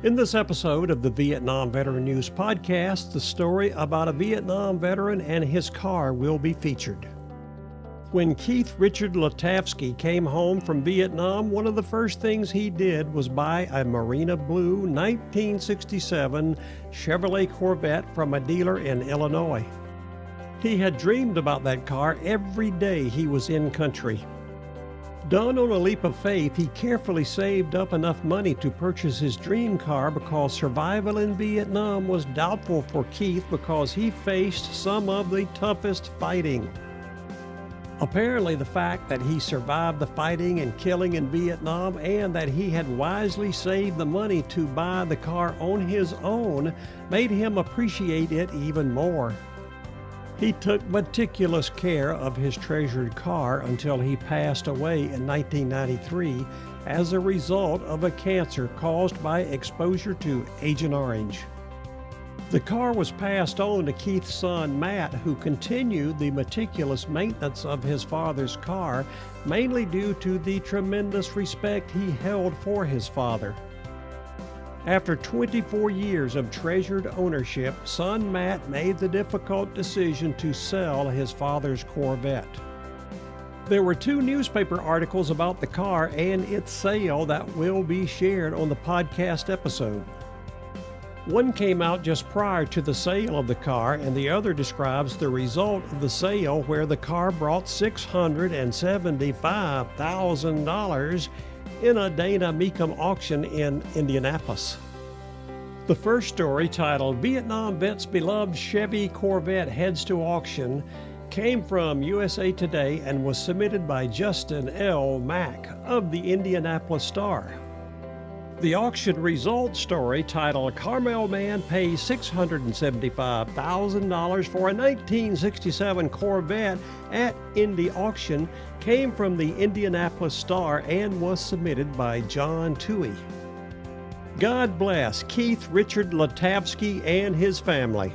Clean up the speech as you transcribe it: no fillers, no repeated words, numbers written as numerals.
In this episode of the Vietnam Veteran News Podcast, the story about a Vietnam veteran and his car will be featured. When Keith Richard Latavsky came home from Vietnam, one of the first things he did was buy a Marina Blue 1967 Chevrolet Corvette from a dealer in Illinois. He had dreamed about that car every day he was in country. Done on a leap of faith, he carefully saved up enough money to purchase his dream car because survival in Vietnam was doubtful for Keith because he faced some of the toughest fighting. Apparently, the fact that he survived the fighting and killing in Vietnam and that he had wisely saved the money to buy the car on his own made him appreciate it even more. He took meticulous care of his treasured car until he passed away in 1993 as a result of a cancer caused by exposure to Agent Orange. The car was passed on to Keith's son Matt, who continued the meticulous maintenance of his father's car, mainly due to the tremendous respect he held for his father. After 24 years of treasured ownership, son Matt made the difficult decision to sell his father's Corvette. There were two newspaper articles about the car and its sale that will be shared on the podcast episode. One came out just prior to the sale of the car, and the other describes the result of the sale, where the car brought $675,000 in a Dana Meekum auction in Indianapolis. The first story, titled "Vietnam Vet's Beloved Chevy Corvette Heads to Auction," came from USA Today and was submitted by Justin L. Mack of the Indianapolis Star. The auction results story, titled "Carmel Man Pays $675,000 for a 1967 Corvette at Indy Auction," came from the Indianapolis Star and was submitted by John Toohey. God bless Keith Richard Latavsky and his family.